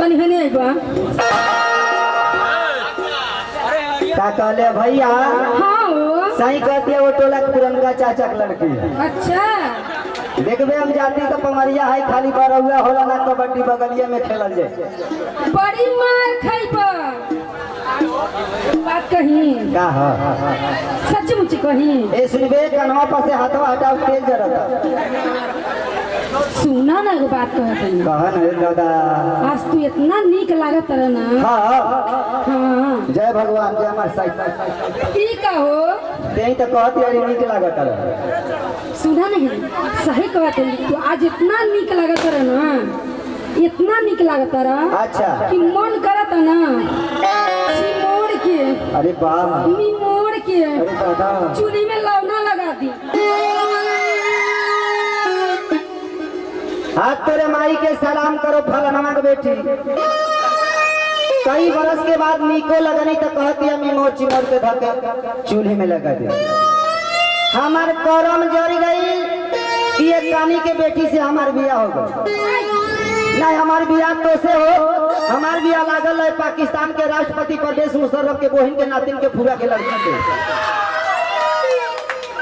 तनी हने आइबा का कहले भैया? हाँ हो सही कहती है वो टोला के पुरनका चाचा के लड़की। अच्छा देखबे हम जाति का पमरिया है, खाली बरहुआ होला ना कबड्डी बगलिया में खेलल जाए। बड़ी मार खाइबा बात कही का है? सचमुच कही ए सुनबे कन्हवा पर से हाथवा हटाओ तेज जरता। सुना ना एगो बात कहत हई कहन हे दादा। आज तू इतना नीक लागत रह ना। हाँ हाँ जय भगवान जय हमार साईं। ई का हो तेई तो कहती अरे नीक लागत रह। सुना नहीं सही कहत हई तू आज इतना नीक लागत रह ना, इतना नीक लागत रह अच्छा कि मन करत ना मोड़ के अरे वाह मोड़ के अरे दादा चूड़ी में लौना लगा दी। हाथ तेरे माई के सलाम करो फलनमा के बेटी। कई बरस के बाद नीको लगनी तो कहती अम्मी मोर चिमोर के धके चूल्हे में लगा दे। हमार करम जरी गई कि ये कानी के बेटी से हमार बिया हो गई। नहीं हमार बिया तो से हो, हमार बिया लागल है पाकिस्तान के राष्ट्रपति परवेज मुशर्रफ के बहन के नातिन के फूला के लड़की से।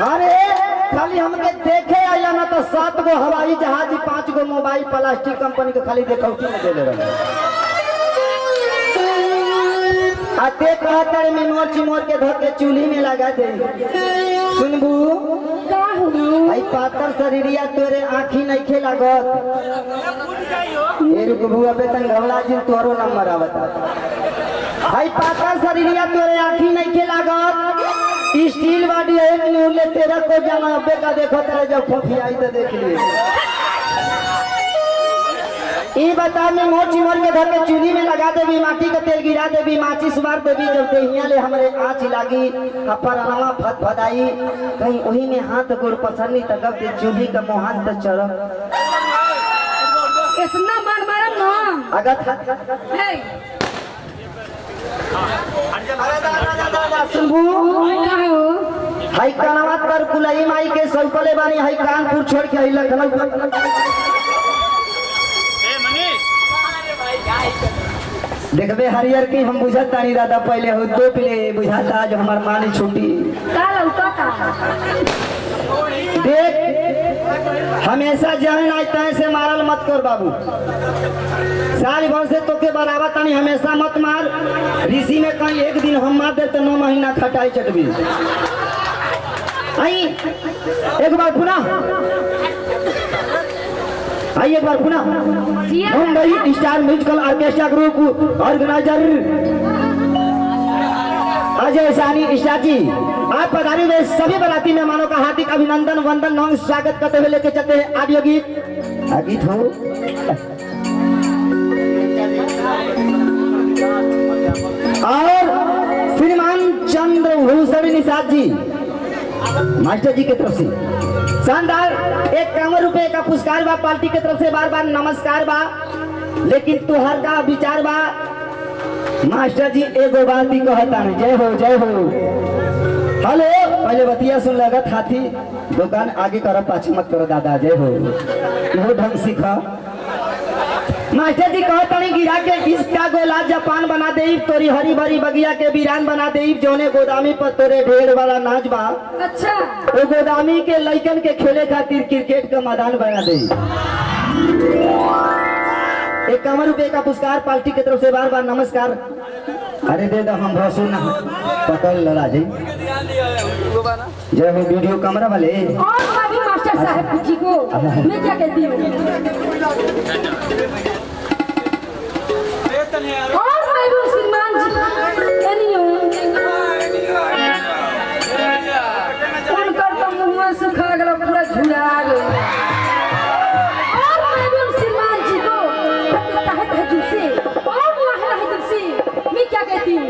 अरे खाली हमके देखे आया ना तो 7 गो हवाई जहाज 5 गो मोबाइल प्लास्टिक कंपनी के खाली देखौटी में देले रहे। आते कहतर में मोर चिमोर के धके चूल्ही में लगा दे। सुनबू का हो आई पातर शरीरिया तोरे आँखी नहीं खे लागत। ए रुकबू अबे तन गमला जी तोरो नंबर आवता। आई पातर शरीरिया तोरे आँखी नहीं खे लागत। स्टील बॉडी एक न्यूले तेरा को जाना अबे का देखो तेरे जब फोफी आई तो देख लिए। ये बता मैं मोर चिमोर के धर के चूल्ही में लगा देवी, माटी का तेल गिरा देवी, माचिस मार देवी, जब देहिया ले हमरे आँच लागी अपर अनवा फत फदाई कहीं वही में हाथ गोड़ पसरनी तक के चूल्ही का मोहन तो चढ़ इतना मार मारम ना अगर हे सुनबू का हो हाई कानावत कर कुलई माई के सौकले बानी हाई कानपुर छोड़ के आई लखनऊ। देखबे हरियर की हम बुझत तानी दादा पहले हो तो पहले बुझाता आज हमार मानी छुट्टी। का लौका का देख हमेशा जहन आज तय से मारल मत कर बाबू। साल भर से तोके बराबर तानी हमेशा मत मार। ऋषि में कहीं एक दिन हम मार दे तो 9 महीना खटाई चटबी। आई एक बार पुनः आई एक बार पुनः Mumbai star musical orchestra group organiser Ajay सानी स्टार जी आप पधारी हुए सभी बराती मेहमानों का हार्दिक अभिनंदन वंदन नमन स्वागत करते हुए लेके चलते हैं ऑडियो गीत हो। और श्रीमान चंद्रभूषण निषाद जी मास्टर जी की तरफ से शानदार 51 रुपए का पुरस्कार बा। पार्टी की तरफ से बार बार नमस्कार बा। लेकिन तुहार का विचार बा मास्टर जी एगो बात ही कहता है। जय हो जय हो। हेलो पहले बतिया सुन लगत हाथी दुकान आगे करो पाछे मत करो दादा। जय हो इहो ढंग सीखा। मास्टर जी कहता नहीं गिरा के इसका गोला जापान बना दे, तोरी हरी भरी बगिया के वीरान बना दे, जोने गोदामी पर तोरे ढेर वाला नाच बा। अच्छा वो गोदामी के लइकन के खेले खातिर क्रिकेट का मैदान बना दे। 51 रुपए का पुरस्कार पार्टी की तरफ से बार बार नमस्कार। अरे दे दो हम भसू ना पकड़ लड़ा जी। जय हो वीडियो कैमरा वाले और अभी मास्टर साहब जी को मैं क्या कहती हूँ और मैं भी श्रीमान जी एनियो उनकर तो मुंह सुखा गया पूरा झुरा गया। और मैं भी श्रीमान जी को तहत है तुमसे और लाहे लाहे तुमसे मैं क्या कहती हूँ